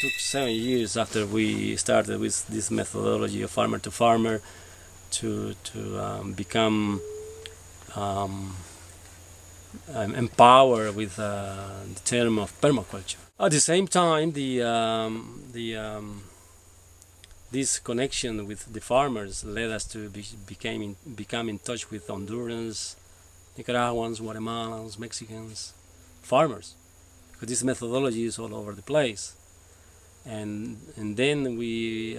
took 7 years after we started with this methodology of farmer to farmer to become empowered with the term of permaculture. At the same time, this connection with the farmers led us to become in touch with Hondurans, Nicaraguans, Guatemalans, Mexicans, farmers, because this methodology is all over the place. And then we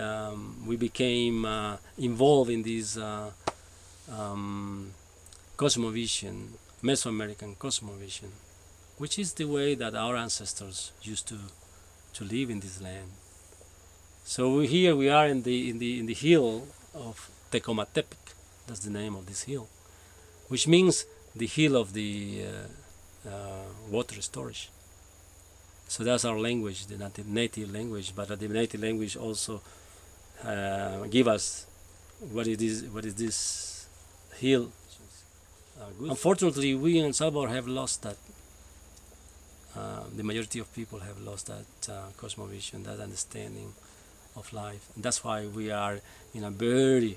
became involved in this Cosmovision, Mesoamerican Cosmovision, which is the way that our ancestors used to live in this land. So here we are in the hill of Tecomatepec. That's the name of this hill, which means the hill of the water storage. So that's our language, the native language. But the native language also give us what is this hill. Unfortunately, we in El Salvador have lost that. The majority of people have lost that cosmovision, that understanding of life. And that's why we are in a very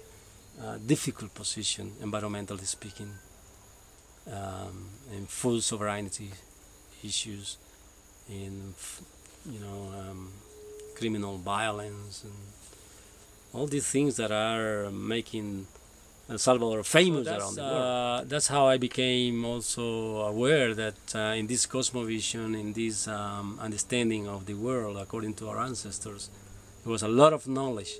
difficult position, environmentally speaking, in full sovereignty issues, in criminal violence, and all these things that are making El Salvador famous around the world. That's how I became also aware that in this cosmovision, in this understanding of the world according to our ancestors, there was a lot of knowledge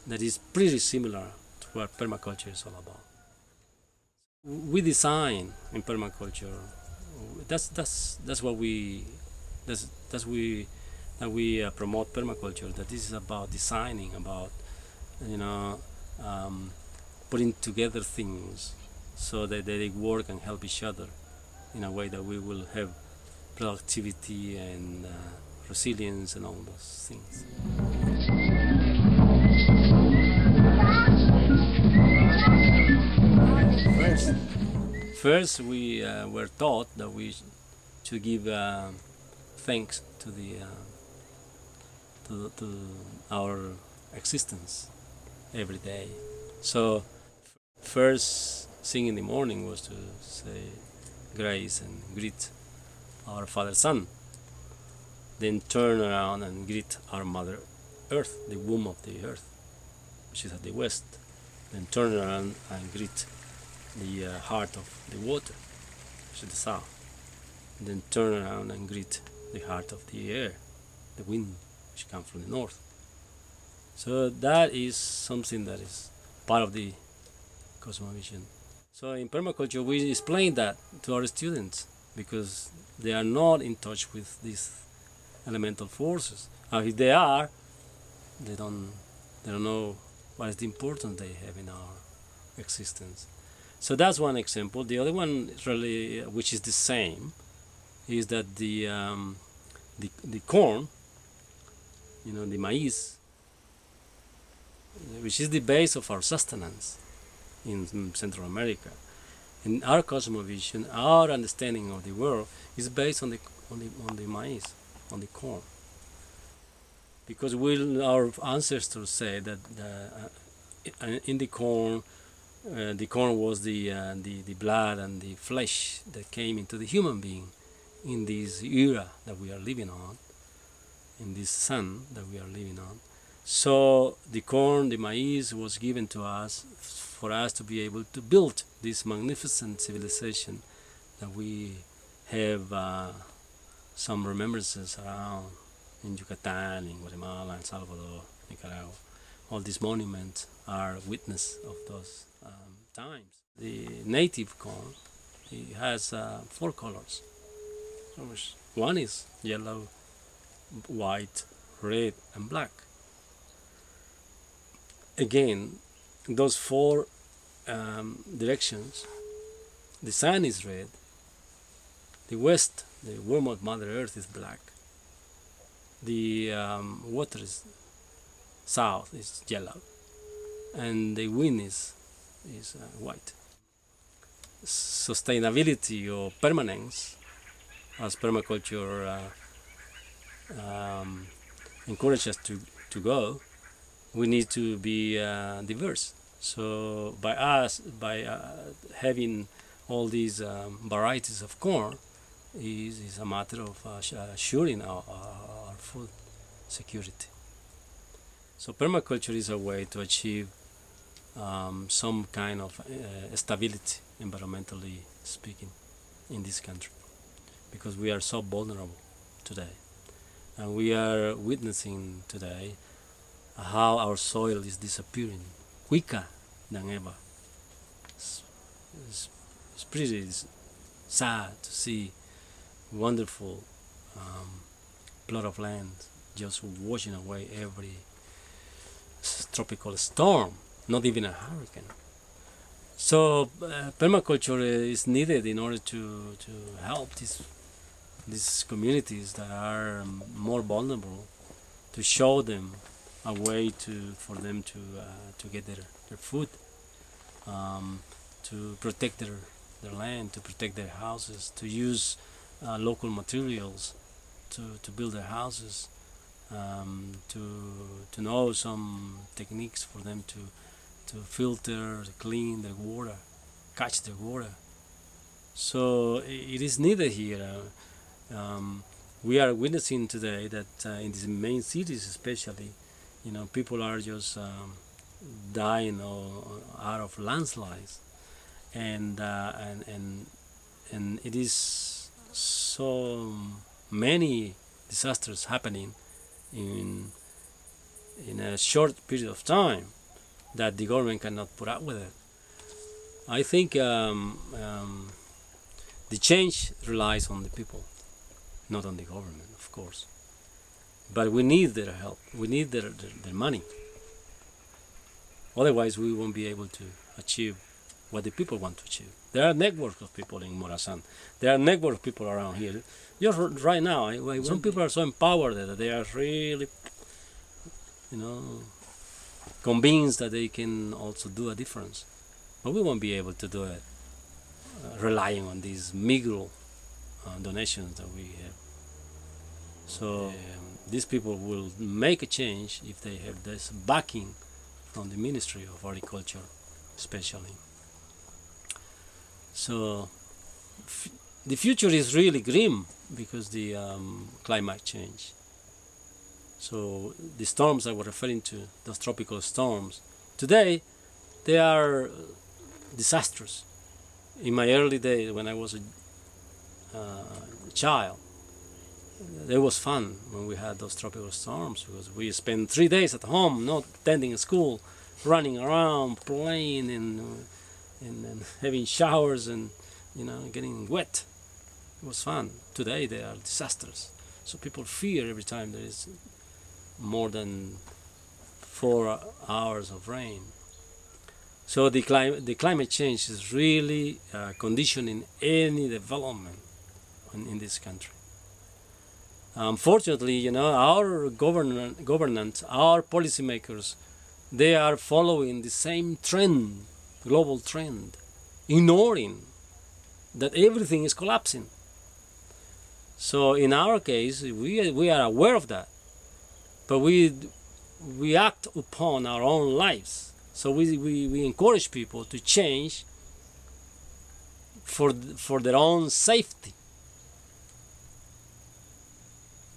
that is pretty similar to what permaculture is all about. We design in permaculture. That's what we promote permaculture. That this is about designing, about putting together things so that they work and help each other in a way that we will have productivity and resilience and all those things. First we were taught that we should give thanks to our existence every day. So first thing in the morning was to say grace and greet our Father Sun. Then turn around and greet our Mother Earth, the womb of the earth, which is at the west. Then turn around and greet the heart of the water, which is the south. And then turn around and greet the heart of the air, the wind, which comes from the north. So that is something that is part of the cosmovision. So in permaculture we explain that to our students because they are not in touch with these elemental forces. If they are, they don't know what is the importance they have in our existence. So that's one example. The other one is really, which is the same, is that the corn, the maize, which is the base of our sustenance in Central America. In our cosmovision, our understanding of the world is based on the maize, on the corn. Because our ancestors say that in the corn was the blood and the flesh that came into the human being in this era that we are living on, in this sun that we are living on. So the corn, the maize, was given to us for us to be able to build this magnificent civilization that we have some remembrances around in Yucatan, in Guatemala, in Salvador, Nicaragua. All these monuments are witness of those times. The native corn, it has 4 colors. One is yellow, white, red, and black. Again, those 4 directions, the sun is red, the west, the womb of Mother Earth, is black, the water is south, is yellow, and the wind is white. Sustainability or permanence, as permaculture encourage us to go, we need to be diverse. So by having all these varieties of corn, is a matter of assuring our food security. So permaculture is a way to achieve some kind of stability, environmentally speaking, in this country, because we are so vulnerable today, and we are witnessing today how our soil is disappearing quicker than ever. It's pretty sad to see wonderful plot of land just washing away every tropical storm, not even a hurricane. So permaculture is needed in order to help these communities that are more vulnerable, to show them a way for them to get their food, to protect their land, to protect their houses, to use local materials to build their houses, to know some techniques for them to filter, to clean their water, catch their water. So it is needed here. We are witnessing today that in these main cities, especially, people are just dying out of landslides, and it is so many disasters happening in a short period of time that the government cannot put up with it. I think the change relies on the people, not on the government, of course. But we need their help. We need their money. Otherwise, we won't be able to achieve what the people want to achieve. There are networks of people in Morazan. There are networks of people around here. Just right now, some people are so empowered that they are really, convinced that they can also do a difference. But we won't be able to do it relying on these meager donations that we have. So these people will make a change if they have this backing from the Ministry of Agriculture, especially. So the future is really grim because the climate change. So the storms I was referring to, those tropical storms, today they are disastrous. In my early days, when I was a child, it was fun when we had those tropical storms, because we spent 3 days at home, not attending school, running around, playing, and having showers, and getting wet. It was fun. Today they are disasters. So people fear every time there is more than 4 hours of rain. So the climate change is really conditioning any development in this country. Unfortunately, our government, our policymakers, they are following the same trend, global trend, ignoring that everything is collapsing. So in our case, we are aware of that, but we act upon our own lives. So we encourage people to change for their own safety.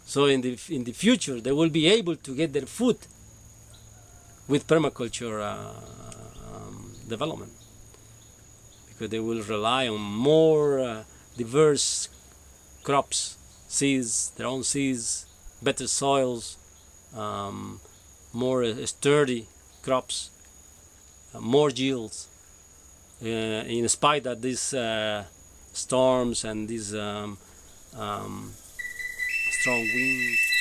So in the future, they will be able to get their food with permaculture development, because they will rely on more diverse crops, seeds, their own seeds, better soils, more sturdy crops, more yields, in spite of these storms and these strong winds.